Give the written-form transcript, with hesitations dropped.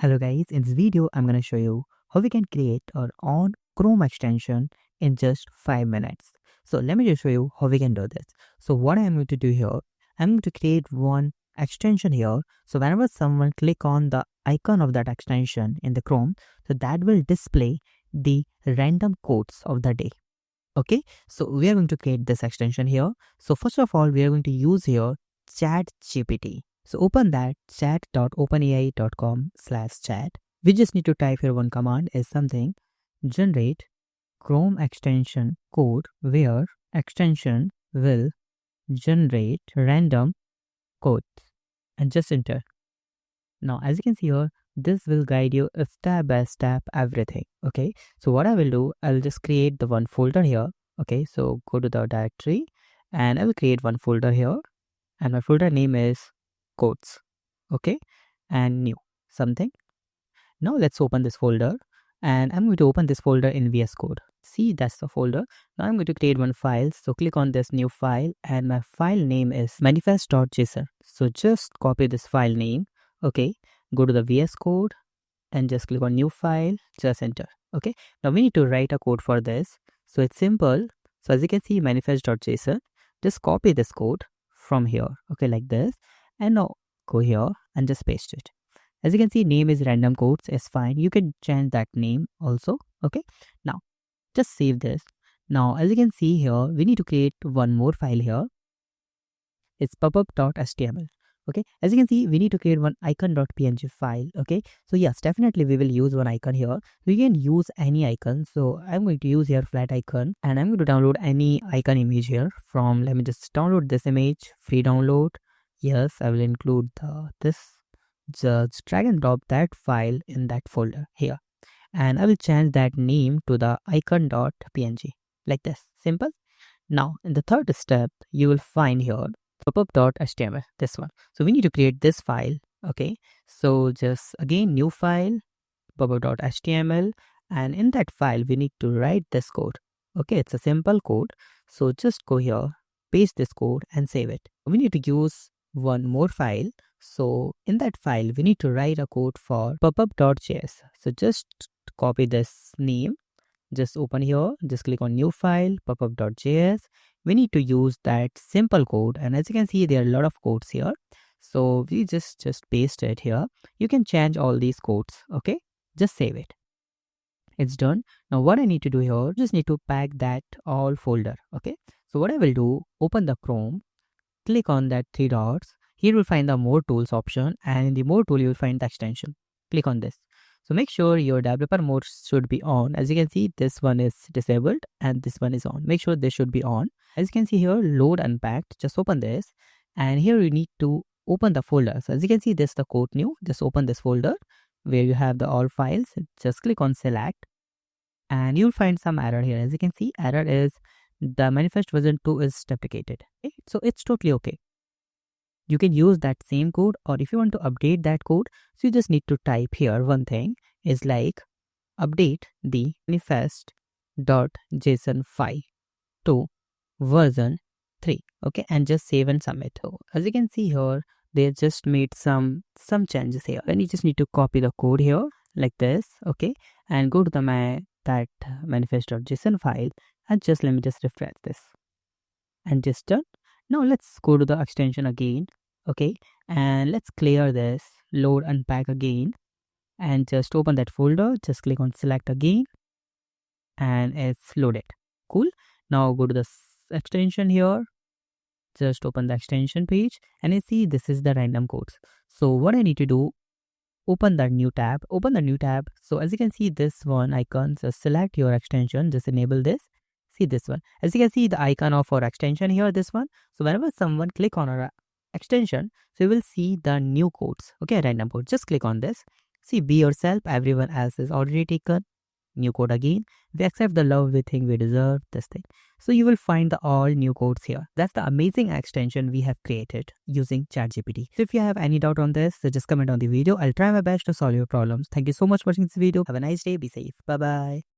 Hello guys, in this video I'm going to show you how we can create our own Chrome extension in just 5 minutes. So let me just show you how we can do this. So what I'm going to do here, I'm going to create one extension here. So whenever someone click on the icon of that extension in the Chrome, so that will display the random codes of the day. Okay, so we are going to create this extension here. So first of all, we are going to use here ChatGPT. So open that chat.openai.com/chat. We just need to type here one command is something generate Chrome extension code where extension will generate random code and just enter. Now as you can see here, this will guide you step by step everything. Okay, so what I will do, I'll just create the one folder here. Okay, so go to the directory and I will create one folder here and my folder name is codes. Okay, and new something. Now let's open this folder and I'm going to open this folder in VS Code. See, that's the folder. Now I'm going to create one file. So click on this new file and my file name is manifest.json. So just copy this file name. Okay, go to the VS Code and just click on new file, just enter. Okay, now we need to write a code for this. So it's simple. So as you can see, manifest.json, just copy this code from here. Okay, like this. And now go here and just paste it. As you can see, name is random codes is fine. You can change that name also. Okay, now just save this. Now as you can see here, we need to create one more file here. It's popup.html. Okay, as you can see, we need to create one icon.png file. Okay, so yes, definitely we will use one icon here. We can use any icon. So I'm going to use here flat icon and I'm going to download any icon image here from, let me just download this image, free download. Yes, I will include this. Just drag and drop that file in that folder here. And I will change that name to the icon.png like this. Simple. Now in the third step, you will find here popup.html, this one. So we need to create this file. Okay, so just again new file, popup.html, and in that file we need to write this code. Okay, it's a simple code. So just go here, paste this code and save it. We need to use one more file. So in that file we need to write a code for popup.js. So just copy this name, just open here, just click on new file, popup.js. We need to use that simple code, and as you can see, there are a lot of codes here. So we just paste it here. You can change all these codes. Okay, just save it. It's done. Now what I need to do here, just need to pack that all folder. Okay, so what I will do, open the Chrome, click on that three dots. Here you will find the more tools option, and in the more tool you will find the extension. Click on this. So make sure your developer mode should be on. As you can see, this one is disabled and this one is on. Make sure this should be on. As you can see here, load unpacked. Just open this and here you need to open the folder. So as you can see, this is the code new. Just open this folder where you have the all files. Just click on select and you'll find some error here. As you can see, error is the manifest version 2 is deprecated. Okay? So it's totally okay. You can use that same code, or if you want to update that code, so you just need to type here one thing is like update the manifest.json file to version 3. Okay, and just save and submit. So as you can see here, they just made some changes here, and you just need to copy the code here like this. Okay, and go to the that manifest.json file and just let me just refresh this and just done. Now let's go to the extension again. Okay, and let's clear this, load unpack again, and just open that folder. Just click on select again and it's loaded. Cool. Now go to the extension here, just open the extension page and you see this is the random codes. So what I need to do, open the new tab. So as you can see, this one icon, just select your extension, just enable this. See this one. As you can see, the icon of our extension here, this one. So whenever someone click on our extension, so you will see the new codes. Okay, random code. Just click on this. See, be yourself. Everyone else is already taken. New code again. We accept the love we think we deserve. This thing. So you will find the all new codes here. That's the amazing extension we have created using ChatGPT. So if you have any doubt on this, so just comment on the video. I'll try my best to solve your problems. Thank you so much for watching this video. Have a nice day. Be safe. Bye bye.